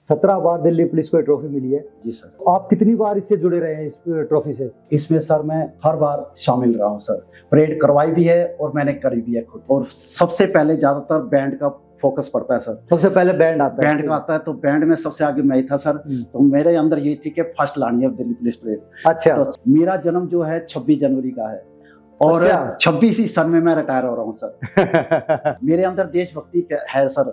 17 बार Delhi police को trophy मिली है। जी sir. आप कितनी बार इससे जुड़े रहे हैं इस ट्रॉफी से? इसमें सर मैं हर बार शामिल रहा हूँ सर। परेड करवाई भी है और मैंने करी भी है खुद। और सबसे पहले ज्यादातर बैंड का फोकस पड़ता है सर। सबसे पहले बैंड आता है? बैंड का आता है, तो बैंड में सबसे आगे मैं ही था सर। तो मेरे अंदर ये थी कि फर्स्ट लानी है दिल्ली पुलिस परेड। अच्छा। तो मेरा जन्म जो है 26 जनवरी का है और 26 ही सन में मैं रिटायर हो रहा हूँ सर। मेरे अंदर देशभक्ति है सर।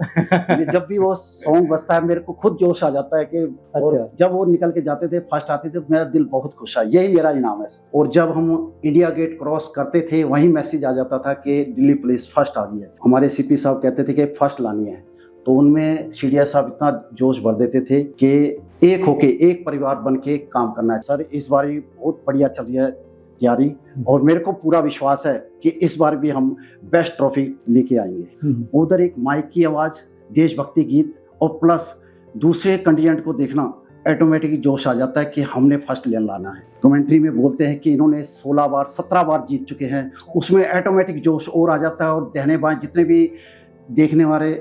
जब भी वो सॉन्ग बजता है मेरे को खुद जोश आ जाता है कि और जब वो निकल के जाते थे, फर्स्ट आते थे, मेरा दिल बहुत खुश है। यही मेरा इनाम है सर। और जब हम इंडिया गेट क्रॉस करते थे वही मैसेज आ जाता था कि दिल्ली पुलिस फर्स्ट आ गई है। हमारे सीपी साहब कहते थे कि फर्स्ट लानी है, तो उनमें सीडीएस साहब इतना जोश भर देते थे कि एक होके एक परिवार बन के काम करना है। सर इस बार बहुत बढ़िया चल रही है तैयारी और मेरे को पूरा विश्वास है कि इस बार भी हम बेस्ट ट्रॉफी लेके आएंगे। उधर एक माइक की आवाज, देशभक्ति गीत और प्लस दूसरे कंटिजेंट को देखना, ऑटोमेटिक जोश आ जाता है कि हमने फर्स्ट ले लाना है। कमेंट्री में बोलते हैं कि इन्होंने 16 बार 17 बार जीत चुके हैं, उसमें ऑटोमेटिक जोश और आ जाता है। और दहने बाएं जितने भी देखने वाले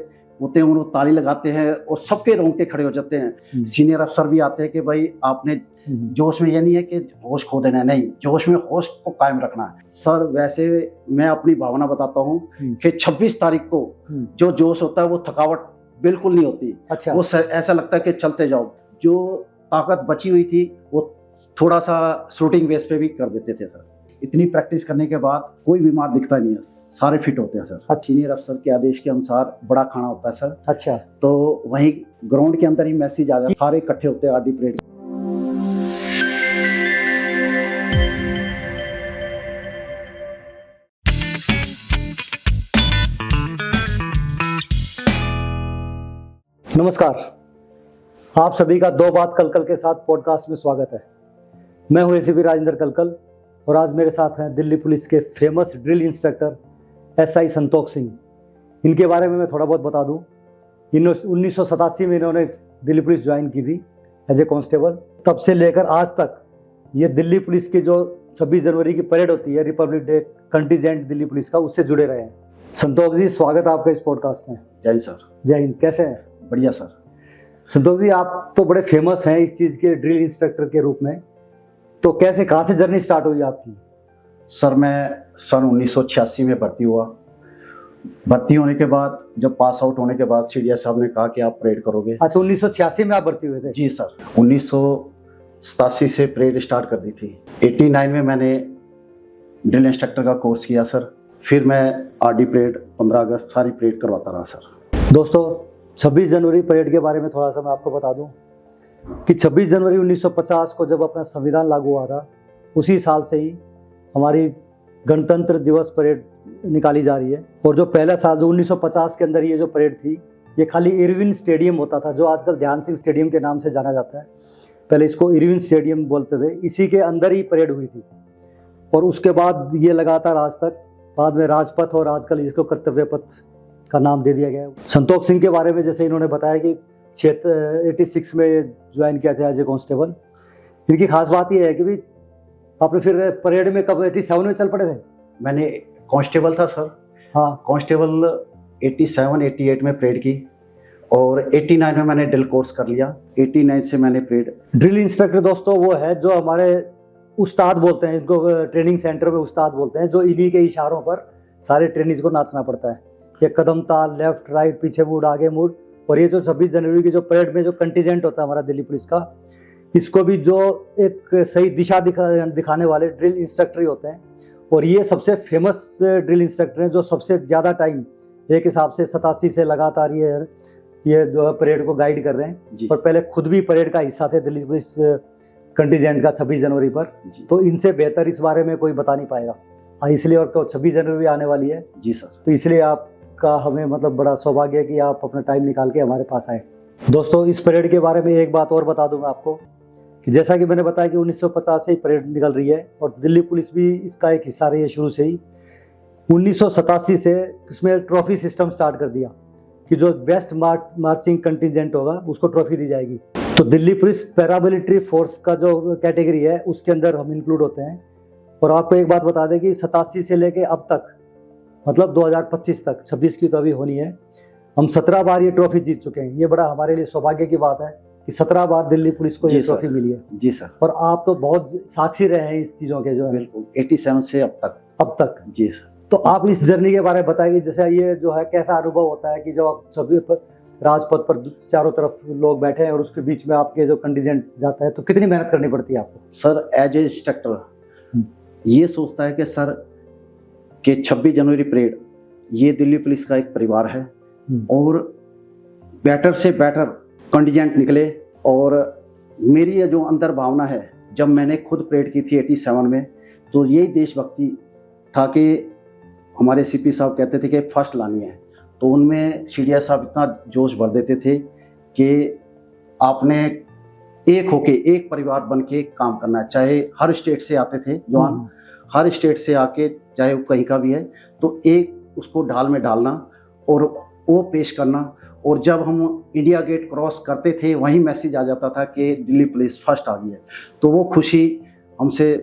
होते हैं उन्होंने ताली लगाते हैं और सबके रोंगटे खड़े हो जाते हैं। सीनियर अफसर भी आते हैं कि भाई आपने जोश में ये नहीं है कि होश खो देना है, नहीं, जोश में होश को कायम रखना है। सर वैसे मैं अपनी भावना बताता हूँ कि 26 तारीख को जो जोश होता है वो थकावट बिल्कुल नहीं होती। अच्छा। वो ऐसा लगता है कि चलते जाओ। जो ताकत बची हुई थी वो थोड़ा सा शूटिंग बेस पे भी कर देते थे सर। इतनी प्रैक्टिस करने के बाद कोई बीमार दिखता नहीं है, सारे फिट होते हैं सर। सीनियर अफसर के आदेश के अनुसार बड़ा खाना होता है सर। अच्छा। तो वहीं ग्राउंड के अंदर ही मैसेज आ जाता है, सारे इकट्ठे होते हैं आरडी परेड। नमस्कार, आप सभी का दो बात कलकल के साथ पॉडकास्ट में स्वागत है। मैं हूं एसीपी राजेंद्र कलकल और आज मेरे साथ हैं दिल्ली पुलिस के famous drill instructor SI Santokh Singh. इनके बारे में मैं थोड़ा बहुत बता दूं। 1987 में इन्होंने दिल्ली पुलिस ज्वाइन की थी एज ए कांस्टेबल। तब से लेकर आज तक ये दिल्ली पुलिस की जो 26 जनवरी की परेड होती है, Republic day contingent Delhi police का, उससे जुड़े रहे हैं। संतोख जी, स्वागत है आपका इस पॉडकास्ट में। जय हिंद सर। जय हिंद। कैसे हैं? बढ़िया सर। संतोष जी, आप तो बड़े फेमस हैं इस चीज़ के ड्रिल इंस्ट्रक्टर के रूप में, तो कैसे, कहाँ से जर्नी स्टार्ट हुई आपकी? सर मैं सन 1986 में भर्ती हुआ। भर्ती होने के बाद जब पास आउट होने के बाद सीडीएस साहब ने कहा कि आप परेड करोगे। अच्छा, 1986 में आप भर्ती हुए थे? जी सर। 1987 से परेड स्टार्ट कर दी थी। 89 में मैंने ड्रिल इंस्ट्रक्टर का कोर्स किया सर। फिर मैं आरडी परेड, 15 अगस्त सारी परेड करवाता रहा सर। दोस्तों, 26 जनवरी परेड के बारे में थोड़ा सा मैं आपको बता दूं कि 26 जनवरी 1950 को जब अपना संविधान लागू हुआ था, उसी साल से ही हमारी गणतंत्र दिवस परेड निकाली जा रही है। और जो पहला साल जो 1950 के अंदर ये जो परेड थी, ये खाली इरविन स्टेडियम होता था, जो आजकल ध्यान सिंह स्टेडियम के नाम से जाना जाता है। पहले इसको इरविन स्टेडियम बोलते थे। इसी के अंदर ही परेड हुई थी और उसके बाद ये लगातार आज तक, बाद में राजपथ और आजकल इसको कर्तव्य पथ का नाम दे दिया गया है। संतोख सिंह के बारे में जैसे इन्होंने बताया कि 86 में ज्वाइन किया था एज ए कांस्टेबल। इनकी खास बात यह है कि भाई आपने फिर परेड में कब 87 में चल पड़े थे? मैंने कांस्टेबल था सर। हाँ, कांस्टेबल 87-88 में परेड की और 89 में मैंने ड्रिल कोर्स कर लिया। 89 से मैंने परेड। ड्रिल इंस्ट्रक्टर दोस्तों वो है जो हमारे उस्ताद बोलते हैं, इनको ट्रेनिंग सेंटर में उस्ताद बोलते हैं, जो इन्हीं के इशारों पर सारे ट्रेनिंग्स को नाचना पड़ता है। ये कदम ताल, लेफ्ट राइट, पीछे मुड़, आगे मुड़। और ये जो 26 जनवरी की जो परेड में जो कंटिजेंट होता है हमारा दिल्ली पुलिस का, इसको भी जो एक सही दिशा दिखाने वाले ड्रिल इंस्ट्रक्टर ही होते हैं। और ये सबसे फेमस ड्रिल इंस्ट्रक्टर हैं जो सबसे ज़्यादा टाइम एक हिसाब से 87 से लगातार ये जो है परेड को गाइड कर रहे हैं। और पहले खुद भी परेड का हिस्सा थे दिल्ली पुलिस कंटिजेंट का 26 जनवरी पर। तो इनसे बेहतर इस बारे में कोई बता नहीं पाएगा, इसलिए। और तो 26 जनवरी आने वाली है। जी सर। तो इसलिए आपका हमें मतलब बड़ा सौभाग्य है कि आप अपना टाइम निकाल के हमारे पास आए। दोस्तों, इस परेड के बारे में एक बात और बता दूं मैं आपको कि जैसा कि मैंने बताया कि 1950 से ही परेड निकल रही है और दिल्ली पुलिस भी इसका एक हिस्सा रही है शुरू से ही। 1987 से इसमें ट्रॉफी सिस्टम स्टार्ट कर दिया कि जो बेस्ट मार्चिंग कंटिजेंट होगा उसको ट्रॉफी दी जाएगी। तो दिल्ली पुलिस पैरामिलिट्री फोर्स का जो कैटेगरी है उसके अंदर हम इंक्लूड होते हैं। और आपको एक बात बता दें कि 87 से लेके अब तक, मतलब 2025 तक, 26 की तो अभी होनी है, हम 17 बार ये ट्रॉफी जीत चुके हैं। ये बड़ा हमारे लिए सौभाग्य की बात है कि 17 बार दिल्ली पुलिस को ये जी सर। ट्रॉफी मिली है। जी सर, और आप तो बहुत साक्षी रहे हैं इस चीज़ों के जो है बिल्कुल 87 से अब तक। जी सर। तो आप इस जर्नी के बारे में बताइए, जैसे ये जो है कैसा अनुभव होता है कि जब आप सभी राजपथ पर चारों तरफ लोग बैठे हैं और उसके बीच में आपके जो कंटीजेंट जाता है, तो कितनी मेहनत करनी पड़ती है आपको? सर एज ए इंस्ट्रक्टर ये सोचता है कि सर के 26 जनवरी परेड ये दिल्ली पुलिस का एक परिवार है और बेटर से बेटर कंटीजेंट निकले। और मेरी ये जो अंदर भावना है, जब मैंने खुद परेड की थी 87 में, तो यही देशभक्ति था कि हमारे सीपी साहब कहते थे कि फर्स्ट लानी है, तो उनमें सीडीएस साहब इतना जोश भर देते थे कि आपने एक होके एक परिवार बन के काम करना है। चाहे हर स्टेट से आते थे जवान, हर स्टेट से आके चाहे वो कहीं का भी है, तो एक उसको ढाल में डालना और वो पेश करना। और जब हम इंडिया गेट क्रॉस करते थे वहीं मैसेज आ जाता था कि दिल्ली पुलिस फर्स्ट आ गई है, तो वो खुशी हमसे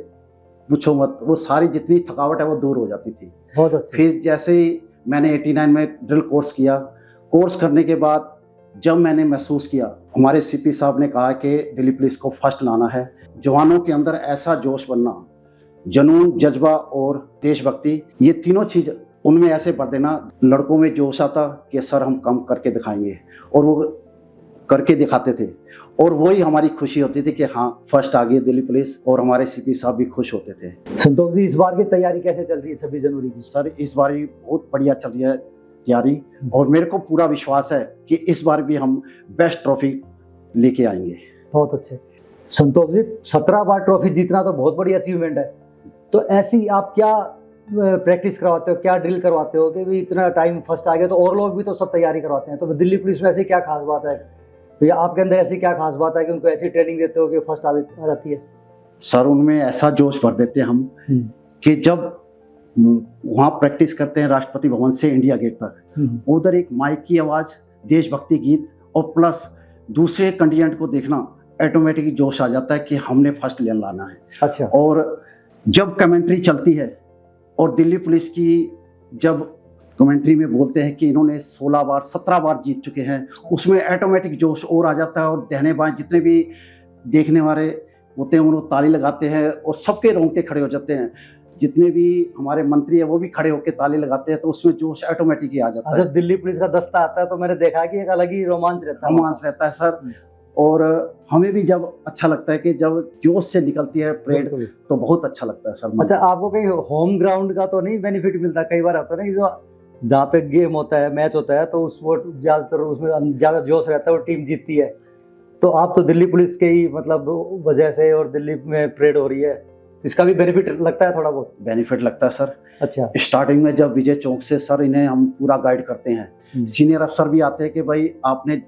पूछो मत, वो सारी जितनी थकावट है वो दूर हो जाती थी। बहुत अच्छा। फिर जैसे ही मैंने 89 में ड्रिल कोर्स किया, कोर्स करने के बाद जब मैंने महसूस किया, हमारे सीपी साहब ने कहा कि दिल्ली पुलिस को फर्स्ट लाना है, जवानों के अंदर ऐसा जोश बनना, जुनून, जज्बा और देशभक्ति, ये तीनों चीज़ उनमें ऐसे भर देना, लड़कों में जोश आता कि सर हम कम करके दिखाएंगे, और वो करके दिखाते थे। और वही हमारी खुशी होती थी कि हाँ फर्स्ट आ गई दिल्ली पुलिस, और हमारे सीपी साहब भी खुश होते थे। संतोष जी, इस बार की तैयारी कैसे चल रही है 26 जनवरी की? सर इस बार भी बहुत बढ़िया चल रही है तैयारी, और मेरे को पूरा विश्वास है कि इस बार भी हम बेस्ट ट्रॉफी लेके आएंगे। बहुत अच्छे। संतोष जी, 17 बार ट्रॉफी जीतना तो बहुत बड़ी अचीवमेंट है। तो ऐसी आप क्या प्रैक्टिस करवाते हो, क्या ड्रिल करवाते हो कि भी इतना टाइम फर्स्ट आ गया, तो और लोग भी तो सब तैयारी करवाते हैं, तो दिल्ली पुलिस में ऐसी क्या खास बात है, तो आपके अंदर ऐसी क्या खास बात है कि उनको ऐसी ट्रेनिंग देते हो कि फर्स्ट आ जाती है? सर उनमें ऐसा जोश भर देते हैं हम कि जब वहाँ प्रैक्टिस करते हैं राष्ट्रपति भवन से इंडिया गेट तक, उधर एक माइक की आवाज़, देशभक्ति गीत और प्लस दूसरे कंटीजेंट को देखना, ऑटोमेटिकली जोश आ जाता है कि हमने फर्स्ट लेन लाना है। अच्छा। और जब कमेंट्री चलती है और दिल्ली पुलिस की जब कमेंट्री में बोलते हैं कि इन्होंने 16 बार 17 बार जीत चुके हैं, उसमें ऑटोमेटिक जोश और आ जाता है, और दहने बाएं जितने भी देखने वाले होते हैं उन्होंने ताली लगाते हैं और सबके रोंगटे खड़े हो जाते हैं। जितने भी हमारे मंत्री है वो भी खड़े होकर ताली लगाते हैं, तो उसमें जोश ऑटोमेटिक ही आ जाता है। जब दिल्ली पुलिस का दस्ता आता है तो मैंने देखा कि एक अलग ही रोमांच रहता है सर। और हमें भी जब अच्छा लगता है कि जब जोश से निकलती है परेड, तो बहुत अच्छा लगता है सर। अच्छा, आपको कहीं होम ग्राउंड का तो नहीं बेनिफिट मिलता? कई बार होता है ना कि जो जहाँ पे गेम होता है, मैच होता है, तो उस वो ज़्यादातर उसमें ज़्यादा जोश रहता है और टीम जीतती है, तो आप तो दिल्ली पुलिस के ही मतलब वजह से और दिल्ली में परेड हो रही है, इसका भी बेनिफिट लगता है? थोड़ा बहुत बेनिफिट लगता है सर। अच्छा। स्टार्टिंग में जब विजय चौक से सर इन्हें हम पूरा गाइड करते हैं, सीनियर अफसर भी आते हैं कि भाई आपने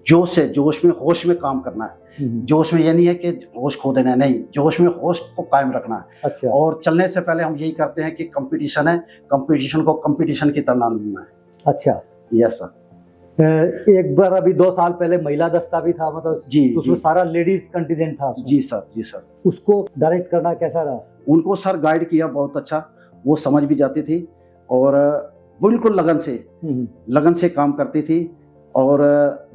जोश में होश में काम करना है। जोश में ये नहीं है कि होश खो देना है, नहीं, जोश में होश को कायम रखना है। अच्छा। और चलने से पहले हम यही करते हैं कि कंपटीशन है, कंपटीशन को कंपटीशन की तरह लेना है। अच्छा। Yes sir. एक बार अभी 2 साल पहले महिला दस्ता भी था, मतलब जी, तो उसमें सारा लेडीज कंटीजेंट था उसमें। जी सर, जी सर। उसको डायरेक्ट करना कैसा रहा? उनको सर गाइड किया बहुत अच्छा, वो समझ भी जाती थी और बिल्कुल लगन से काम करती थी। और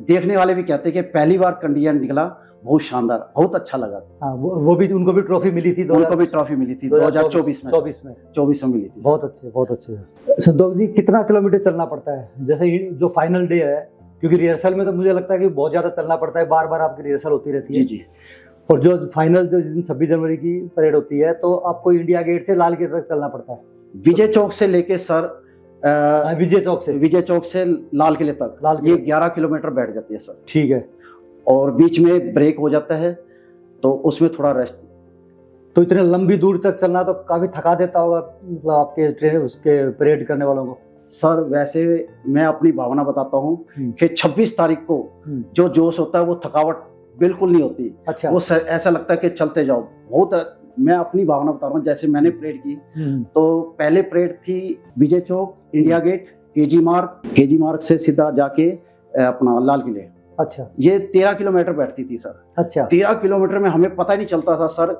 देखने वाले भी कहते कि पहली बार कंटीजेंट निकला, बहुत शानदार, बहुत अच्छा लगा। हाँ, वो भी उनको भी ट्रॉफी मिली थी। उनको भी ट्रॉफी मिली थी 2024 में। 24 में मिली थी। बहुत अच्छे, बहुत अच्छे। संतोष जी, कितना किलोमीटर चलना पड़ता है? जैसे जो फाइनल डे है, क्योंकि रिहर्सल में तो मुझे लगता है कि बहुत ज़्यादा चलना पड़ता है, बार बार आपकी रिहर्सल होती रहती है। जी जी। और जो फाइनल जो जिस दिन 26 जनवरी की परेड होती है, तो आपको इंडिया गेट से लाल किले तक चलना पड़ता है? विजय चौक से लेके सर विजय चौक से लाल किले तक ये 11 किलोमीटर बैठ जाती है सर। ठीक है। और बीच में ब्रेक हो जाता है, तो उसमें थोड़ा रेस्ट। तो इतने लंबी दूर तक चलना तो काफी थका देता होगा, मतलब आपके ट्रेन उसके परेड करने वालों को? सर वैसे मैं अपनी भावना बताता हूँ कि 26 तारीख को जो जोश होता है वो थकावट बिल्कुल नहीं होती। अच्छा। वो ऐसा लगता है कि चलते जाओ। बहुत, मैं अपनी भावना बता रहा हूँ, जैसे मैंने परेड की, तो पहले परेड थी Vijay Chowk, India gate, KG मार्ग से सीधा जाके अपना लाल किले। अच्छा। ये 13 किलोमीटर बैठती थी सर। अच्छा। 13 किलोमीटर में हमें पता ही नहीं चलता था सर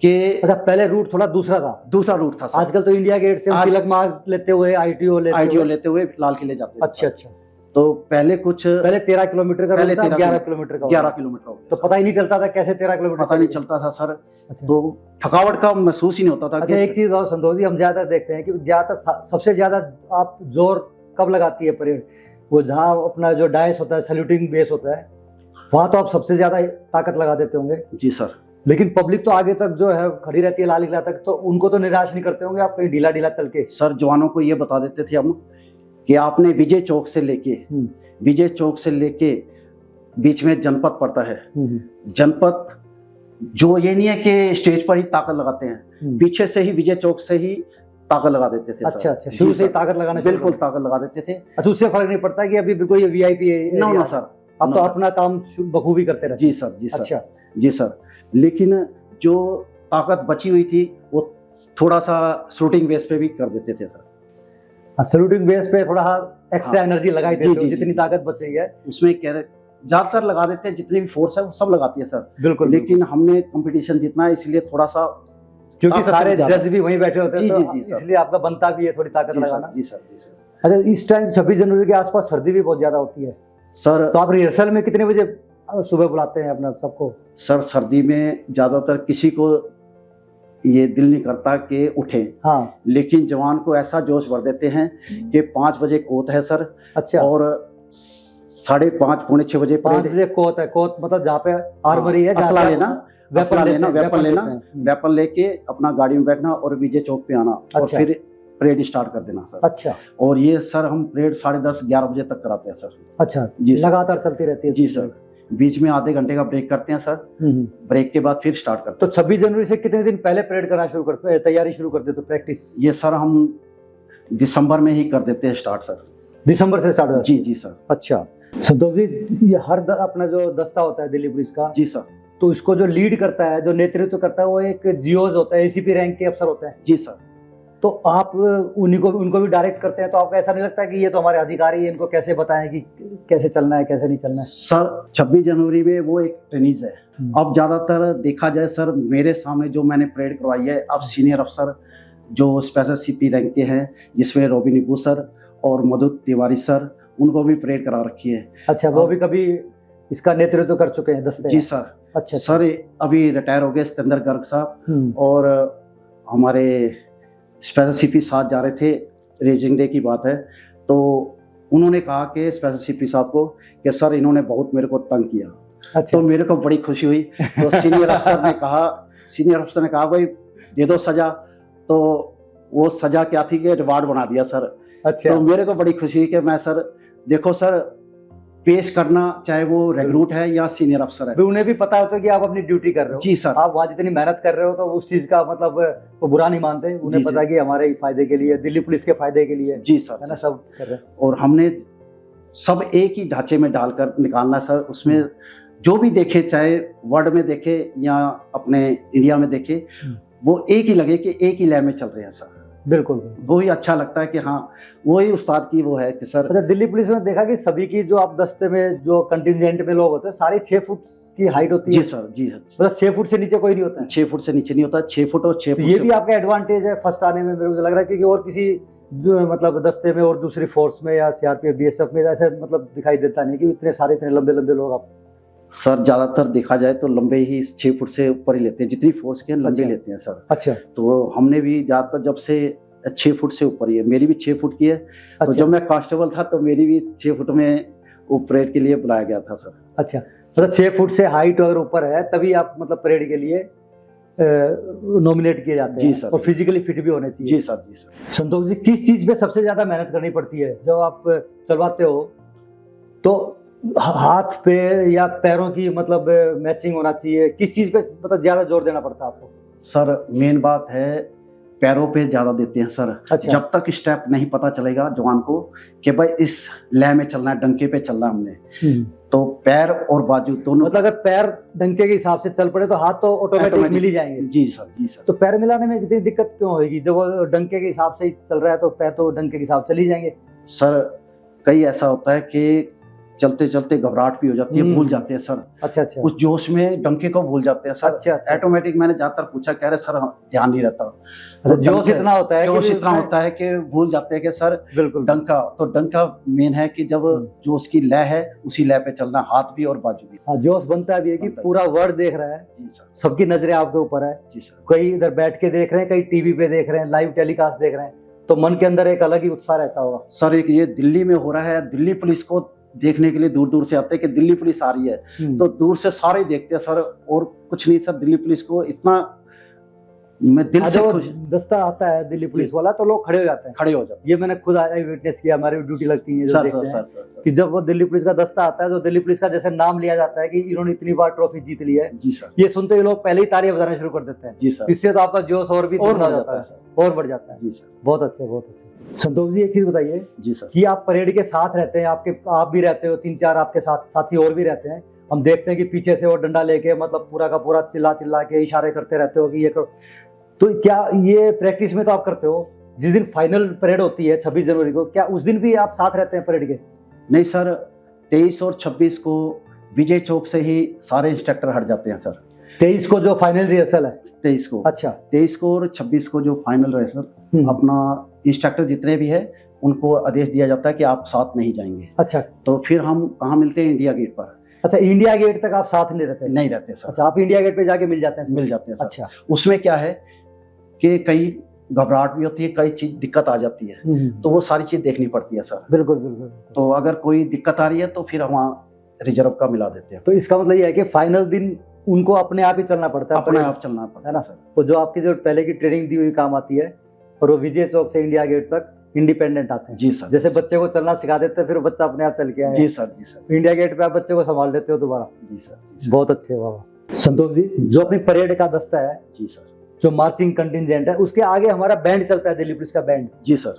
कि अच्छा, पहले रूट थोड़ा दूसरा रूट था सर। आजकल तो इंडिया गेट से तिलक मार्ग लेते हुए आईटीओ लेते हुए लाल किले जाते थे। अच्छा अच्छा। तो पहले पहले 13 किलोमीटर का पहले रूट था, 13 11 किलोमीटर का 11 किलोमीटर हो गया तो सर। पता ही नहीं चलता था कैसे 13 किलोमीटर पता नहीं चले। चलता था सर। अच्छा। तो थकावट का महसूस ही नहीं होता था अच्छा, एक चीज और संतोष जी, हम ज्यादा देखते हैं कि ज्यादा सबसे ज्यादा आप जोर कब लगाती है परेड? वो जहाँ अपना जो डायस होता है, सैल्यूटिंग बेस होता है, वहां तो आप सबसे ज्यादा ताकत लगा देते होंगे। जी सर। लेकिन पब्लिक तो आगे तक जो है खड़ी रहती है लाल किला तक, तो उनको तो निराश नहीं करते होंगे आप कहीं ढीला ढीला चल के? सर जवानों को ये बता देते थे हम कि आपने विजय चौक से लेके बीच में जनपद पड़ता है। जनपद जो ये नहीं है कि स्टेज पर ही ताकत लगाते हैं, पीछे से ही विजय चौक से ही ताकत लगा देते थे। अच्छा अच्छा, शुरू से ही ताकत लगाना शुरू बिल्कुल कर ताकत लगा देते थे। अच्छा, उससे फर्क नहीं पड़ता कि अभी बिल्कुल ये वीआईपी है? ना सर, अब तो ना सर। अपना काम बखूबी करते रहते। जी सर, जी सर। अच्छा जी सर। लेकिन जो ताकत बची हुई थी वो थोड़ा सा शूटिंग बेस पे भी कर देते थे सर। सैल्यूटिंग बेस पे थोड़ा एक्स्ट्रा हाँ। एनर्जी लगाई जी, देते हो, जी, जितनी जी। ताकत बच रही है। उसमें कह रहे ज्यादातर लगा देते हैं, जितनी भी फोर्स है वो सब लगाती है सर। बिल्कुल, लेकिन हमने कंपटीशन जीतना है इसलिए थोड़ा सा क्योंकि ताकत सारे से ज्यादा। जज भी वहीं बैठे होते हैं, जी, तो जी, जी, सर। इसलिए आपका बनता भी है थोड़ी ताकत जी लगाना। सर, जी सर, जी सर। अच्छा, इस टाइम 26 जनवरी के आसपास सर्दी भी बहुत ज्यादा होती है, सर तो आप रिहर्सल में कितने बजे सुबह बुलाते हैं अपना सबको? सर सर्दी में ज्यादातर किसी को ये दिल नहीं करता कि उठे, हाँ। लेकिन जवान को ऐसा जोश भर देते हैं कि 5 बजे कोत है सर, अच्छा, और 5:30 पौने 6 बजे 5 परेड। बजे कोत है। कोत मतलब जहाँ पे आर्मरी है, जहाँ असला पे लेना, वेपन लेना, वेपन वेपन लेके अपना गाड़ी में बैठना और विजय चौक पे आना, और अच्छा। फिर परेड स्टार्ट कर देना सर। अच्छा और ये सर हम परेड 10:30 11 बजे तक कराते हैं सर। अच्छा, जी सर। लगातार चलती रहती है? जी सर। बीच में आधे घंटे का ब्रेक करते हैं सर, ब्रेक के बाद फिर स्टार्ट करते तो 26 जनवरी से कितने दिन पहले परेड करना शुरू करते हैं, तैयारी शुरू करते तो प्रैक्टिस? हैं। ये सर हम दिसंबर में ही कर देते हैं स्टार्ट सर। दिसंबर से स्टार्ट होता है? जी जी सर। अच्छा संतोष जी, ये अपना जो दस्ता होता है दिल्ली पुलिस का, जी सर। तो इसको जो लीड करता है, जो नेतृत्व करता है, वो एक जीओज होता है, एसीपी रैंक के अफसर होते हैं। जी सर। तो आप उनको भी डायरेक्ट करते हैं, तो आपको ऐसा नहीं लगता कि ये तो हमारे अधिकारी हैं, इनको कैसे बताएं कि कैसे चलना है कैसे नहीं चलना है? सर 26 जनवरी में वो एक ट्रेनिज है। अब ज्यादातर देखा जाए सर, मेरे सामने जो मैंने परेड करवाई है, अब सीनियर अफसर जो स्पेशल सीपी रैंक के हैं, जिसमें रोबी निबू सर और मधु तिवारी सर, उनको भी परेड करा रखी है। अच्छा, वो भी कभी इसका नेतृत्व कर चुके हैं दस्ते? जी सर। अच्छा सर अभी रिटायर हो गए सतेंद्र गर्ग साहब, और और हमारे स्पेशल सीपी साथ जा रहे थे, रेजिंग डे की बात है, तो उन्होंने कहा कि स्पेशल सीपी साहब को कि सर इन्होंने बहुत मेरे को तंग किया। अच्छा तो मेरे को बड़ी खुशी हुई। तो सीनियर अफसर ने कहा भाई दे दो सजा, तो वो सजा क्या थी कि रिवार्ड बना दिया सर। अच्छा, तो मेरे को बड़ी खुशी हुई कि मैं सर देखो सर, पेश करना चाहे वो रिक्रूट है या सीनियर अफसर है, भी उन्हें भी पता होता है कि आप अपनी ड्यूटी कर रहे हो। जी सर। आप वहाँ जितनी मेहनत कर रहे हो तो उस चीज का मतलब वो बुरा नहीं मानते, उन्हें जी, पता है कि हमारे फायदे के लिए, दिल्ली पुलिस के फायदे के लिए, जी सर, है ना, सब कर रहे हैं। और हमने सब एक ही ढांचे में डालकर निकालना सर। उसमें जो भी देखे, चाहे वर्ल्ड में देखे या अपने इंडिया में देखे, वो एक ही लगे कि एक ही लय में चल रहे हैं सर। बिल्कुल, वो ही अच्छा लगता है कि हाँ, वही उस्ताद की वो है कि सर। अच्छा, दिल्ली पुलिस में देखा कि सभी की जो आप दस्ते में जो कंटिजेंट में लोग होते हैं, सारे 6 फुट की हाइट होती है? जी सर, जी सर। मतलब 6 फुट से नीचे कोई नहीं होता है? 6 फुट से नीचे नहीं होता, 6 फुट और 6 तो फुट ये से भी आपका एडवांटेज है फर्स्ट आने में, मेरे को लग रहा है, क्योंकि और किसी जो मतलब दस्ते में और दूसरी फोर्स में या सीआरपीएफ बीएसएफ में ऐसे मतलब दिखाई देता नहीं कि इतने लंबे लंबे लोग आप। सर ज्यादातर देखा जाए तो लंबे ही 6 फुट से ऊपर ही लेते हैं, जितनी फोर्स के लंबे अच्छा। लेते हैं सर। अच्छा तो हमने भी ज्यादातर जब से 6 फुट से ऊपर ही है, मेरी भी 6 फुट की है। तो अच्छा जब मैं कांस्टेबल था तो मेरी भी 6 फुट में वो परेड के लिए बुलाया गया था सर। अच्छा, मतलब 6 फुट से हाइट अगर ऊपर है तभी आप मतलब परेड के लिए नॉमिनेट किए जाते जी हैं, सर। और फिजिकली फिट भी होने चाहिए। जी सर, जी सर। संतोष जी, किस चीज पे सबसे ज्यादा मेहनत करनी पड़ती है जब आप चलवाते हो? तो हाथ पे या पैरों की मतलब मैचिंग होना चाहिए, किस चीज पे मतलब ज्यादा जोर देना पड़ता है आपको? सर मेन बात है पैरों पे ज्यादा देते हैं सर। अच्छा। जब तक स्टेप नहीं पता चलेगा जवान को कि भाई इस लय में चलना है, डंके पे चलना है हमने, तो पैर और बाजू दोनों। मतलब अगर पैर डंके के हिसाब से चल पड़े तो हाथ तो ऑटोमेटिक मिल ही जाएंगे। जी सर, जी सर। तो पैर मिलाने में इतनी दिक्कत क्यों होगी? जब वो डंके के हिसाब से ही चल रहा है तो पैर तो डंके के हिसाब से चल ही जाएंगे। सर कई ऐसा होता है कि चलते चलते घबराहट भी हो जाती है, भूल जाते हैं सर। अच्छा अच्छा उस जोश में डंके को भूल जाते हैं सर। अच्छा अच्छा ऑटोमेटिक मैंने ज्यादातर पूछा, कह रहे सर ध्यान नहीं रहता। अच्छा, जोश इतना होता है कि जोश भी इतना उसमें- होता है कि भूल जाते हैं कि सर बिल्कुल डंका। तो डंका मेन है कि जब जो उसकी लय है उसी लय पे चलना, हाथ भी और बाजू भी। हाँ, जोश बनता भी है कि बनता है। पूरा वर्ल्ड देख रहा है, जी सर, सबकी नजरें आपके ऊपर है, जी सर, कई इधर बैठ के देख रहे हैं, कई टीवी पे देख रहे हैं, लाइव टेलीकास्ट देख रहे हैं, तो मन के अंदर एक अलग ही उत्साह रहता होगा। सर एक ये दिल्ली में हो रहा है, दिल्ली पुलिस को देखने के लिए दूर दूर से आते हैं कि दिल्ली पुलिस आ रही है, तो दूर से सारे देखते हैं सर। और कुछ नहीं सर, दिल्ली पुलिस को इतना मैं दिल से जब खुश, दस्ता आता है दिल्ली पुलिस वाला तो लोग खड़े हो जाते हैं। खड़े हो जाते ये मैंने खुद विटनेस किया, हमारी ड्यूटी लगती है हैं। जो सर देखते सर हैं सर सर कि जब वो दिल्ली पुलिस का दस्ता आता है तो दिल्ली पुलिस का जैसे नाम लिया जाता है कि इन्होंने इतनी बार ट्रॉफी जीत ली है, जी सर, ये सुनते ही लोग पहले ही तालियां बजाना शुरू कर देते हैं। जी सर, इससे तो आपका जोश और भी और दुगना बढ़ हो जाता जाता है है, सर। और बढ़ जाता है। जी सर, बहुत अच्छे बहुत अच्छे। संतोष जी एक चीज बताइए जी सर, कि आप परेड के साथ रहते हैं, आप भी रहते हो, 3-4 आपके साथ साथी और भी रहते हैं, हम देखते हैं कि पीछे से वो डंडा लेके मतलब पूरा का पूरा चिल्ला चिल्ला के इशारे करते रहते हो कि ये करो। तो क्या ये प्रैक्टिस में तो आप करते हो, जिस दिन फाइनल परेड होती है 26 जनवरी को, क्या उस दिन भी आप साथ रहते हैं परेड के? नहीं सर, 23 और 26 को विजय चौक से ही सारे इंस्ट्रक्टर हट जाते हैं सर। 23 को जो फाइनल रिहर्सल है? 23 को, अच्छा 23 को और 26 को जो फाइनल रहे सर, अपना इंस्ट्रक्टर जितने भी है उनको आदेश दिया जाता है कि आप साथ नहीं जाएंगे। अच्छा तो फिर हम कहाँ मिलते हैं? इंडिया गेट पर। अच्छा, इंडिया गेट तक आप साथ नहीं रहते? नहीं रहते सर। अच्छा, आप इंडिया गेट पे जाके मिल जाते हैं? मिल जाते हैं सर। अच्छा उसमें क्या है कि कई घबराहट भी होती है, कई चीज दिक्कत आ जाती है, तो वो सारी चीज देखनी पड़ती है सर। बिल्कुल बिल्कुल। तो अगर कोई दिक्कत आ रही है तो फिर हम वहाँ रिजर्व का मिला देते हैं। तो इसका मतलब ये है कि फाइनल दिन उनको अपने आप ही चलना पड़ता है, अपने आप चलना पड़ता है ना? सर। वो जो आपकी जो पहले की ट्रेनिंग दी हुई काम आती है, और वो विजय चौक से इंडिया गेट तक इंडिपेंडेंट आते हैं। जी सर। जैसे बच्चे को चलना सिखा देते हैं, फिर बच्चा अपने आप चल के आए। जी सर, जी सर, इंडिया गेट पे आप बच्चे को संभाल लेते हो दोबारा। जी सर, जी सर, बहुत अच्छे बाबा। संतोष जी, जो अपनी परेड का दस्ता है, जी सर, जो मार्चिंग कंटिजेंट है, उसके आगे हमारा बैंड चलता है, दिल्ली पुलिस का बैंड। जी सर।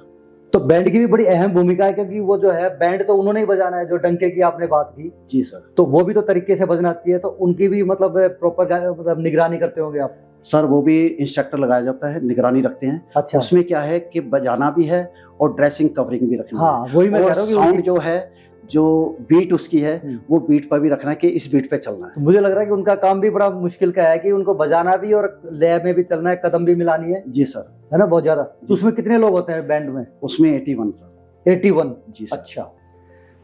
तो बैंड की भी बड़ी अहम भूमिका है, क्योंकि वो जो है बैंड तो उन्होंने ही बजाना है, जो डंके की आपने बात की, जी सर। तो वो भी तो तरीके से बजना चाहिए, तो उनकी भी मतलब प्रॉपर मतलब निगरानी करते होंगे आप? सर वो भी इंस्ट्रक्टर लगाया जाता है, निगरानी रखते हैं। अच्छा, उसमें क्या है कि बजाना भी है और ड्रेसिंग कवरिंग भी रखनी है। हाँ वही मैं कह और रहा हूँ कि साउंड उनकी- जो है, जो बीट उसकी है, वो बीट पर भी रखना है कि इस बीट पे चलना है। तो मुझे लग रहा है कि उनका काम भी बड़ा मुश्किल का है कि उनको बजाना भी और लय में भी चलना है, कदम भी मिलानी है जी सर। ना, बहुत ज्यादा। तो उसमें कितने लोग होते हैं बैंड में? उसमें 81 सर। 81? जी सर। अच्छा,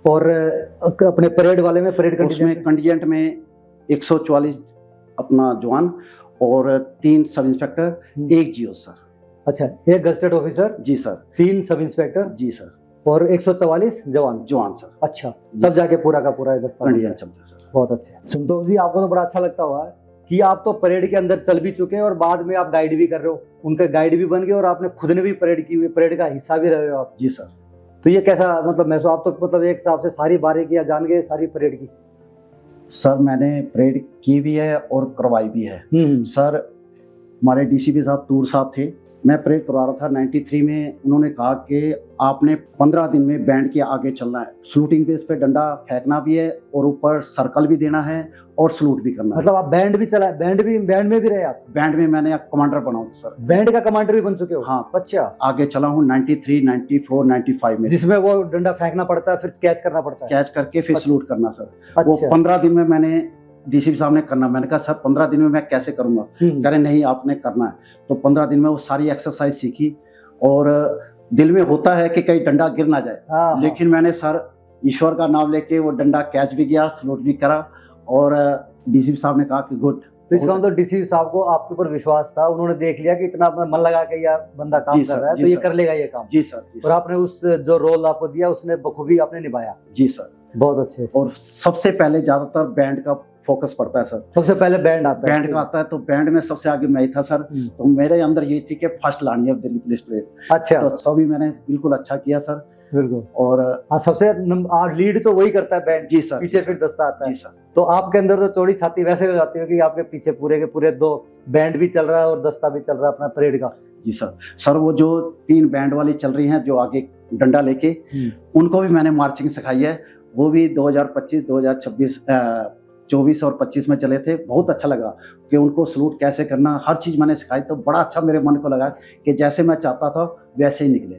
और अपने परेड वाले में, परेड उसमें कंटिजेंट कंटिजेंट में 144 अपना जवान और 3 सब इंस्पेक्टर, 1 जीओ सर। अच्छा, 1 गजेटेड ऑफिसर, जी सर, 3 सब इंस्पेक्टर जी सर, और 144 जवान। जवान सर। अच्छा, तब जाके पूरा का पूरा दस्ता बनता है। कंटिजेंट चलता है सर। बहुत अच्छे। संतोष जी, आपको तो बड़ा अच्छा लगता होगा कि आप तो परेड के अंदर चल भी चुके हैं और बाद में आप गाइड भी कर रहे हो, उनका गाइड भी बन गए, और आपने खुद ने भी परेड की हुई, परेड का हिस्सा भी रहे हो आप। जी सर। तो ये कैसा मतलब महसूस? आप तो मतलब एक हिसाब से सारी बारीकियां जान गए सारी परेड की। सर मैंने परेड की भी है और करवाई भी है सर। हमारे डीसीपी साहब तूर साहब थे, मैं परेड करवा रहा था 93 में। उन्होंने कहा कि आपने 15 दिन में बैंड के आगे चलना है, सलूटिंग बेस पे डंडा फेंकना भी है और ऊपर सर्कल भी देना है और सलूट भी करना है। मतलब आप बैंड भी चला, बैंड में भी रहे आप? बैंड में मैंने कमांडर बना हूँ सर। बैंड का कमांडर भी बन चुके हो? हाँ। अच्छा, आगे चला हूँ 93, 94, 95 में, जिसमें वो डंडा फेंकना पड़ता है, फिर कैच करना पड़ता है, कैच करके फिर अच्छा। सलूट करना सर। वो अच्छा 15 दिन में मैंने डीसीपी साहब ने करना। मैंने कहा सर 15 दिन में मैं कैसे करूंगा? कह रहे नहीं आपने करना है। तो 15 दिन में वो सारी एक्सरसाइज सीखी, और दिल में होता है कि कहीं डंडा गिर ना जाए, हाँ, लेकिन मैंने सर ईश्वर का नाम लेके वो डंडा कैच भी किया, सलूट भी करा, और डीसीपी साहब ने कहा कि गुड। तो इसका मतलब डीसीपी साहब को आपके ऊपर विश्वास था, उन्होंने देख लिया कि इतना मन लगा के यह बंदा काम जी कर सर, रहा है, जी तो ये सर। कर लेगा ये काम। जी सर, जी और सर, आपने उस जो रोल आपको दिया उसने बखूबी आपने निभाया। जी सर। बहुत अच्छे। और सबसे पहले ज्यादातर बैंड का फोकस पड़ता है सर। सबसे पहले बैंड आता है? बैंड का आता है, तो बैंड में सबसे आगे मैं ही था सर। तो मेरे अंदर ये थी कि फर्स्ट लानी है दिल्ली पुलिस परेड। अच्छा, तो सभी मैंने बिल्कुल अच्छा किया सर। बिल्कुल। और हाँ, सबसे लीड तो वही करता है बैंड, जी सर, पीछे फिर दस्ता आता है। जी सर। तो आपके अंदर तो चौड़ी छाती वैसे हो जाती है कि आपके पीछे पूरे के पूरे 2 बैंड भी चल रहा है और दस्ता भी चल रहा है अपना परेड का। जी सर। सर वो जो 3 बैंड वाली चल रही हैं जो आगे डंडा लेके, उनको भी मैंने मार्चिंग सिखाई है। वो भी 2025, 2026, 24 और 25 में चले थे। बहुत अच्छा लगा कि उनको सलूट कैसे करना, हर चीज़ मैंने सिखाई। तो बड़ा अच्छा मेरे मन को लगा कि जैसे मैं चाहता था वैसे ही निकले।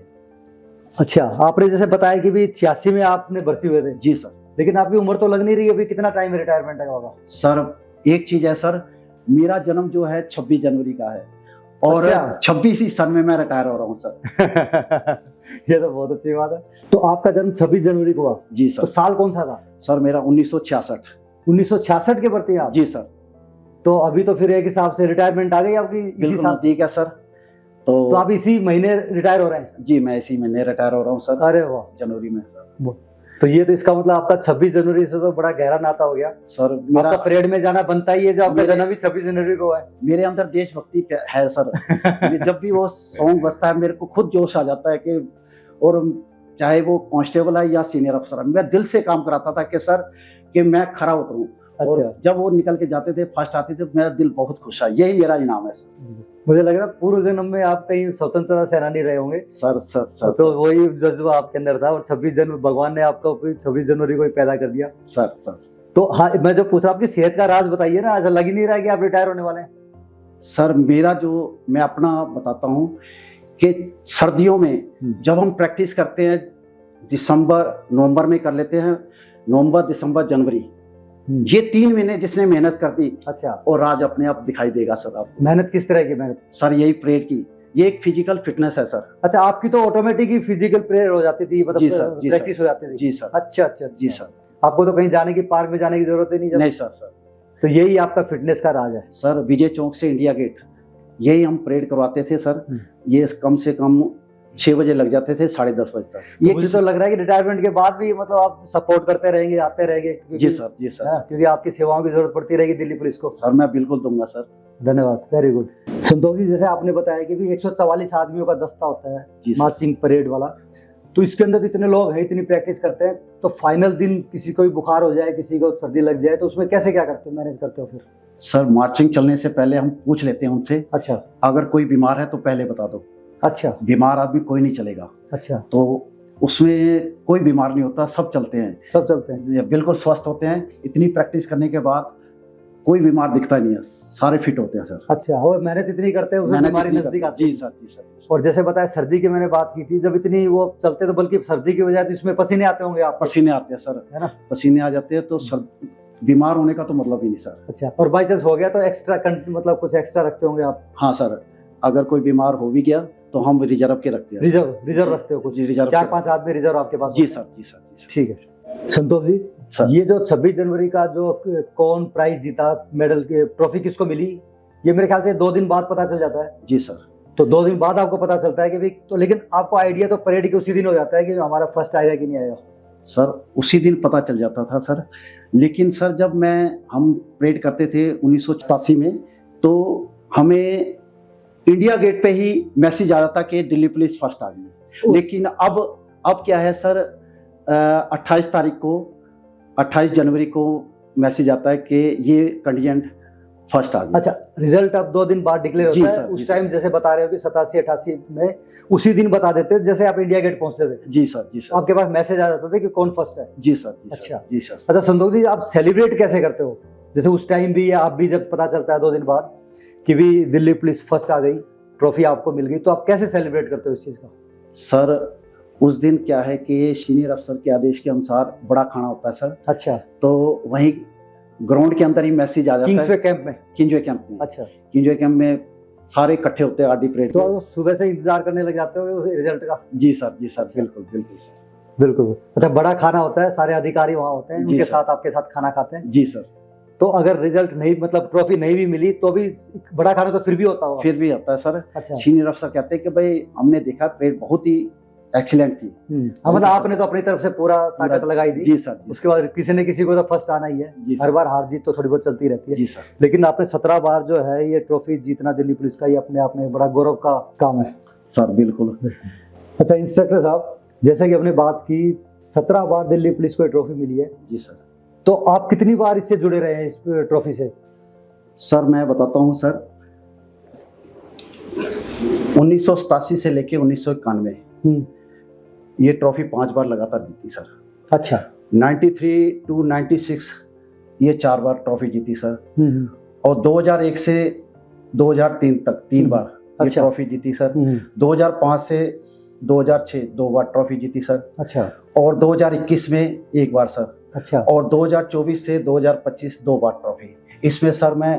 अच्छा, आपने जैसे बताया कि भी 86 में आपने भर्ती हुए थे। जी सर। लेकिन आपकी उम्र तो लग नहीं रही अभी, कितना टाइम रिटायरमेंट का होगा? सर एक चीज है सर, मेरा जन्म जो है 26 जनवरी का है और अच्छा। 26 ही सन में मैं रिटायर हो रहा हूँ सर। ये तो बहुत अच्छी बात है। तो आपका जन्म 26 जनवरी को हुआ, जी तो सर। साल कौन सा था? सर मेरा 1966। 1966 के भर्ती आप? जी सर। तो अभी तो फिर एक हिसाब से रिटायरमेंट आ गई आपकी इसी बिल्कुल साल? ठीक है सर। तो आप इसी महीने रिटायर हो रहे हैं? जी मैं इसी महीने रिटायर हो रहा हूँ सर, अरे वाह, जनवरी में सर। तो ये तो इसका मतलब आपका 26 जनवरी से तो बड़ा गहरा नाता हो गया। सर आपका मेरा परेड में जाना बनता ही है, जो आपका मेरे- जन्म भी 26 जनवरी को है। मेरे अंदर देशभक्ति है सर। जब भी वो सॉन्ग बजता है मेरे को खुद जोश आ जाता है कि, और चाहे वो कांस्टेबल है या सीनियर अफसर है, मैं दिल से काम कराता था कि सर कि मैं खरा उतरूं। और अच्छा, जब वो निकल के जाते थे, फर्स्ट आते थे, मेरा दिल बहुत खुश है। यही मेरा इनाम है सर। मुझे लग रहा है पूर्व जन्म में आप कहीं स्वतंत्रता सेनानी रहे होंगे, सर सर सर तो वही जज्बा आपके अंदर था, और 26 जनवरी भगवान ने आपको 26 जनवरी को ही पैदा कर दिया। सर सर तो हाँ, मैं जो पूछ रहा हूँ आपकी सेहत का राज बताइए ना, ऐसा लग ही नहीं रहा है कि आप रिटायर होने वाले हैं। सर मेरा जो मैं अपना बताता हूँ कि सर्दियों में जब हम प्रैक्टिस करते हैं, दिसंबर नवंबर में कर लेते हैं, नवंबर दिसंबर जनवरी, ये 3 महीने जिसने मेहनत कर दी, अच्छा, और राज अपने आप दिखाई देगा सर आपको। मेहनत किस तरह की मेहनत? सर यही परेड की, ये एक फिजिकल फिटनेस है सर। अच्छा, आपकी तो ऑटोमेटिक ही फिजिकल प्रेयर हो जाती थी, जी सर, मतलब जी प्रैक्टिस हो जाती थी? जी सर। अच्छा अच्छा जी अच्छा। सर। आपको तो कहीं जाने की, पार्क में जाने की जरूरत ही नहीं जब? नहीं सर सर। तो यही आपका फिटनेस का राज है? सर विजय चौक से इंडिया गेट, यही हम परेड करवाते थे सर। ये कम से कम 6 बजे लग जाते थे, 10:30 बजे तक। ये ये मुझे तो लग रहा है कि रिटायरमेंट के बाद भी मतलब आप सपोर्ट करते रहेंगे, आते रहेंगे, जी सर, जी सर। हाँ, क्योंकि आपकी सेवाओं की जरूरत पड़ती रहेगी दिल्ली पुलिस को। सर मैं बिल्कुल दूंगा सर। धन्यवाद, वेरी गुड। संतोष जी, जैसे आपने बताया कि भी 144 आदमियों का दस्ता होता है जी सर। मार्चिंग परेड वाला, तो इसके अंदर इतने लोग हैं, इतनी प्रैक्टिस करते हैं, तो फाइनल दिन किसी को भी बुखार हो जाए, किसी को सर्दी लग जाए, तो उसमें कैसे क्या करते हो, मैनेज करते हो फिर? सर मार्चिंग चलने से पहले हम पूछ लेते हैं उनसे, अच्छा अगर कोई बीमार है तो पहले बता दो। अच्छा बीमार आदमी कोई नहीं चलेगा, अच्छा, तो उसमें कोई बीमार नहीं होता, सब चलते हैं, सब चलते हैं। ये बिल्कुल स्वस्थ होते हैं। इतनी प्रैक्टिस करने के बाद कोई बीमार दिखता नहीं है, सारे फिट होते हैं सर। अच्छा, वो मेहनत इतनी करते हैं, उसमें मेहनत बीमारी इतनी नजदीक करते आती हैं। है। जी सर, जी सर, जी सर। और जैसे बताया सर्दी की मैंने बात की थी, जब इतनी वो चलते तो बल्कि सर्दी की वजह तो इसमें पसीने आते होंगे आप? पसीने आते हैं सर, है ना? पसीने आ जाते हैं तो बीमार होने का तो मतलब ही नहीं सर। अच्छा, और बाई चांस हो गया तो एक्स्ट्रा मतलब कुछ एक्स्ट्रा रखते होंगे आप? हाँ सर, अगर कोई बीमार हो भी गया तो हम रिजर्व के रखते हैं। रिजर्व रखते हो कुछ? जी रिजर्व। 4-5 आदमी रिजर्व आपके पास? जी सर, जी सर, जी सर। ठीक है। संतोष जी, सर ये जो 26 जनवरी का जो कौन प्राइज जीता, मेडल की ट्रॉफी किसको मिली, ये मेरे ख्याल से 2 दिन बाद पता चल जाता है। जी सर। तो 2 दिन बाद आपको पता चलता है कि भाई, तो लेकिन आपको आइडिया तो परेड के उसी दिन हो जाता है कि हमारा फर्स्ट आएगा कि नहीं आएगा? सर उसी दिन पता चल जाता था सर, लेकिन सर जब हम परेड करते थे 1987 में, तो हमें इंडिया गेट पे ही मैसेज आ जाता कि दिल्ली पुलिस फर्स्ट आ गई। लेकिन अब क्या है सर, 28 तारीख को, 28 जनवरी को मैसेज आता है कि ये कंटिजेंट फर्स्ट आ गया। अच्छा, रिजल्ट अब 2 दिन बाद डिक्लेयर जी होता है। सर, उस जी टाइम सर। जैसे बता रहे हो कि 87-88 में उसी दिन बता देते थे, जैसे आप इंडिया गेट पहुंचते थे, जी सर, जी सर। आपके पास मैसेज आ जाता था कि कौन फर्स्ट है। जी सर, जी सर। अच्छा। जी सर। अच्छा संतोष जी, आप सेलिब्रेट कैसे करते हो? जैसे उस टाइम भी या आप भी जब पता चलता है 2 दिन बाद कि भी दिल्ली पुलिस फर्स्ट आ गई, ट्रॉफी आपको मिल गई, तो आप कैसे सेलिब्रेट करते हो इस चीज का? सर उस दिन क्या है कि सीनियर अफसर के आदेश के अनुसार बड़ा खाना होता है सर, अच्छा, तो वहीं ग्राउंड के अंदर ही मैसेज आ जाता किंग्सवे है। कैंप में? किंजवे कैंप में। अच्छा, किंजवे कैंप में सारे इकट्ठे होते हैं आरडी परेड तो में। आप सुबह से इंतजार करने लग जाते हो उस रिजल्ट का? जी सर, जी सर। अच्छा। बिल्कुल बिल्कुल सर। बिल्कुल। अच्छा, बड़ा खाना होता है, सारे अधिकारी वहाँ होते हैं, जी उनके सर। साथ आपके साथ खाना खाते हैं? जी सर। तो अगर रिजल्ट नहीं, मतलब ट्रॉफी नहीं भी मिली, तो भी बड़ा खाना तो फिर भी होता होगा? फिर भी आता है सर। अच्छा। सीनियर अफसर कहते हैं कि भाई हमने देखा परेड बहुत ही एक्सीलेंट थी। हाँ, मतलब आपने तो अपनी तरफ से पूरा ताकत लगाई दी। जी सर, जी उसके बाद किसी न किसी को तो फर्स्ट आना ही है। जी हर सर। बार हार जीत तो थोड़ी बहुत चलती रहती है, जी सर। लेकिन आपने 17 बार जो है ये ट्रॉफी जीतना दिल्ली पुलिस का, ये अपने आप में बड़ा गौरव का काम है सर। बिल्कुल। अच्छा इंस्ट्रक्टर साहब, जैसे कि हमने बात की 17 बार दिल्ली पुलिस को ये ट्रॉफी मिली है, जी सर। तो आप कितनी बार इससे जुड़े रहे हैं, इस ट्रॉफी से? सर मैं बताता हूँ सर, 1987 से लेके 1991 ये ट्रॉफी 5 बार लगातार जीती सर। अच्छा। 93 to 96 ये 4 बार ट्रॉफी जीती सर। और 2001 से 2003 तक 3 बार ये अच्छा। ट्रॉफी जीती सर। 2005 से 2006 2 बार ट्रॉफी जीती सर। अच्छा। और 2021 में 1 बार सर। अच्छा। और 2024 से 2025 2 बार ट्रॉफी। इसमें सर मैं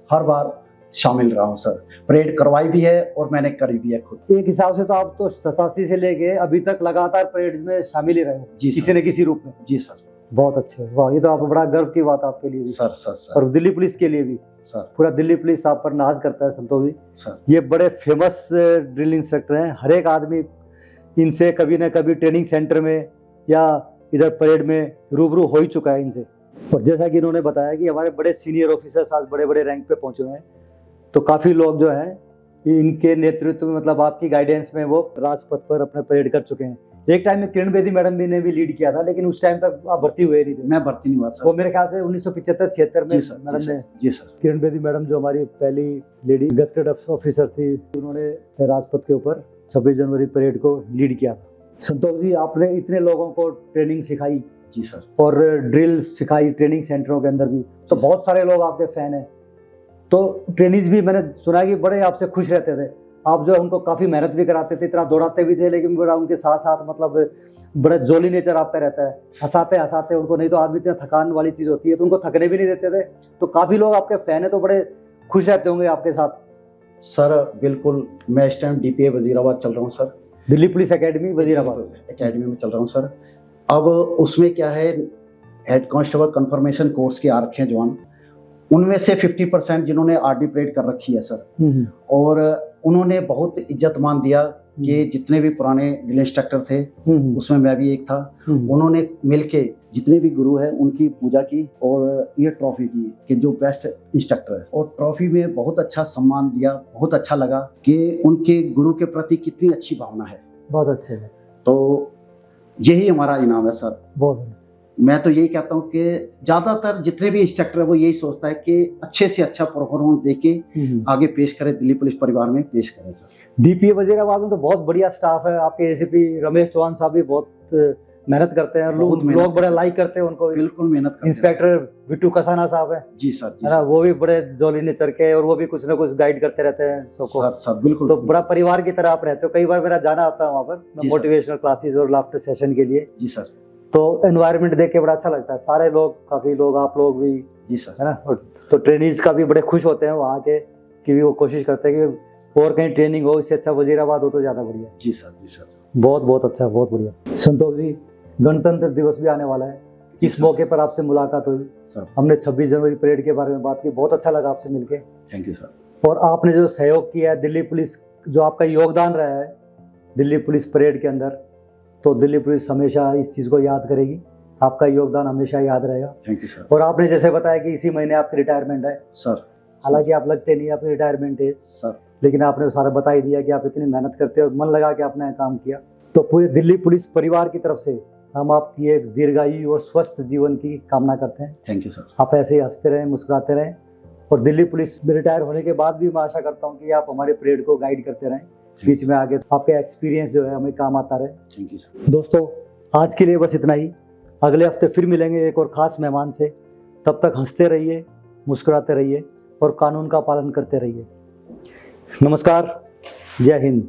हर बार शामिल रहा हूँ सर, परेड करवाई भी है और मैंने करी भी है खुद। एक हिसाब से तो आप तो 87 से लेके अभी तक लगातार परेड में शामिल ही रहे हो जी किसी न किसी रूप में। जी सर। बहुत अच्छे, वाह, ये तो आप बड़ा गर्व की बात आपके लिए भी सर सर सर और दिल्ली पुलिस के लिए भी। सर पूरा दिल्ली पुलिस आप पर नाज करता है संतोष जी। सर ये बड़े फेमस ड्रिल इंस्ट्रक्टर हैं, हर एक आदमी इनसे कभी ना कभी ट्रेनिंग सेंटर में या इधर परेड में रूबरू हो ही चुका है इनसे। और जैसा कि इन्होंने बताया कि हमारे बड़े सीनियर ऑफिसर्स आज बड़े बड़े रैंक पे पहुंचे हुए हैं, तो काफ़ी लोग जो हैं इनके नेतृत्व में, मतलब आपकी गाइडेंस में, वो राजपथ पर अपना परेड कर चुके हैं। एक टाइम में किरण बेदी मैडम भी ने भी लीड किया था, लेकिन उस टाइम तक आप भर्ती हुए नहीं थे। मैं भर्ती नहीं हुआ सर। वो मेरे ख्याल से 1975-76 में जी सर, मैडम ने, जी सर। किरण बेदी मैडम जो हमारी पहली लेडी गस्टेड ऑफिसर थी, उन्होंने राजपथ के ऊपर 26 जनवरी परेड को लीड किया था। संतोष जी, आपने इतने लोगों को ट्रेनिंग सिखाई जी सर, और ड्रिल सिखाई ट्रेनिंग सेंटरों के अंदर भी, तो बहुत सारे लोग आपके फैन हैं। तो ट्रेनिंग्स भी मैंने सुना कि बड़े आपसे खुश रहते थे, आप जो है उनको काफ़ी मेहनत भी कराते थे, इतना दौड़ाते भी थे, लेकिन बड़ा उनके साथ साथ मतलब बड़ा जोली नेचर आप पे रहता है, हंसाते हंसाते उनको, नहीं तो आदमी इतना थकान वाली चीज़ होती है तो उनको थकने भी नहीं देते थे। तो काफ़ी लोग आपके फैन है, तो बड़े खुश रहते होंगे आपके साथ। सर बिल्कुल, मैं इस टाइम DPA वजीराबाद चल रहा हूँ sir, Delhi police academy Wazirabad academy में चल रहा हूँ सर। अब उसमें क्या है, हेड कांस्टेबल कंफर्मेशन कोर्स के आ रखे हैं जवान, उनमें से 50% जिन्होंने RD परेड कर रखी है सर, और उन्होंने बहुत इज्जत मान दिया कि जितने भी पुराने ड्रिल इंस्ट्रक्टर थे उसमें मैं भी एक था, उन्होंने मिलके जितने भी गुरु हैं उनकी पूजा की और ये ट्रॉफी दी कि जो बेस्ट इंस्ट्रक्टर है, और ट्रॉफी में बहुत अच्छा सम्मान दिया। बहुत अच्छा लगा कि उनके गुरु के प्रति कितनी अच्छी भावना है। बहुत अच्छे। तो यही हमारा इनाम है सर। बहुत। मैं तो यही कहता हूँ कि ज़्यादातर जितने भी इंस्ट्रक्टर है वो यही सोचता है कि अच्छे से अच्छा परफॉर्मेंस देके आगे पेश करें, दिल्ली पुलिस परिवार में पेश करें सर। DPA वजीराबाद में तो बहुत बढ़िया स्टाफ है, आपके ACP रमेश चौहान साहब भी बहुत मेहनत करते हैं, लोग बड़े लाइक करते हैं उनको। बिल्कुल मेहनत करते हैं। इंस्पेक्टर बिट्टू कसाना साहब है जी सर, जी है ना, सर। वो भी बड़े जोली नेचर के, और वो भी कुछ ना कुछ गाइड करते रहते हैं सबको। सर सर बिल्कुल। तो बड़ा परिवार की तरह आप रहते हो। कई बार मेरा जाना आता है वहाँ पर जी सर। मोटिवेशनल क्लासेस और लाफ्टर सेशन के लिए। जी सर। तो एनवायरनमेंट देख के बड़ा अच्छा लगता है, सारे लोग, काफी लोग, आप लोग भी, जी सर, है ना। तो ट्रेनिंग्स का भी बड़े खुश होते हैं वहाँ के, कि भी वो कोशिश करते हैं कि और कहीं ट्रेनिंग हो, इससे अच्छा वजीराबाद हो तो ज्यादा बढ़िया। जी सर, जी सर। बहुत बहुत अच्छा, बहुत बढ़िया। संतोष जी, गणतंत्र दिवस भी आने वाला है, इस मौके पर आपसे मुलाकात हुई सर। हमने 26 जनवरी परेड के बारे में बात की, बहुत अच्छा लगा आपसे मिलके। Thank you sir. और आपने जो सहयोग किया है दिल्ली पुलिस, जो आपका योगदान रहा है दिल्ली पुलिस परेड के अंदर, तो दिल्ली पुलिस हमेशा इस चीज़ को याद करेगी, आपका योगदान हमेशा याद रहेगा। Thank you sir. और आपने जैसे बताया कि इसी महीने आपकी रिटायरमेंट है सर, हालांकि आप लगते नहीं, आपकी रिटायरमेंट है सर, लेकिन आपने सारा बता ही दिया कि आप इतनी मेहनत करते हो, मन लगा के आपने काम किया। तो पूरे दिल्ली पुलिस परिवार की तरफ से हम आपकी एक दीर्घायु और स्वस्थ जीवन की कामना करते हैं। Thank you sir. आप ऐसे ही हंसते रहें, मुस्कुराते रहें, और दिल्ली पुलिस में रिटायर होने के बाद भी मैं आशा करता हूँ कि आप हमारे परेड को गाइड करते रहें, बीच में आगे आपका एक्सपीरियंस जो है हमें काम आता रहे। Thank you sir. दोस्तों, आज के लिए बस इतना ही। अगले हफ्ते फिर मिलेंगे एक और ख़ास मेहमान से। तब तक हंसते रहिए, मुस्कुराते रहिए और कानून का पालन करते रहिए। नमस्कार, जय हिंद।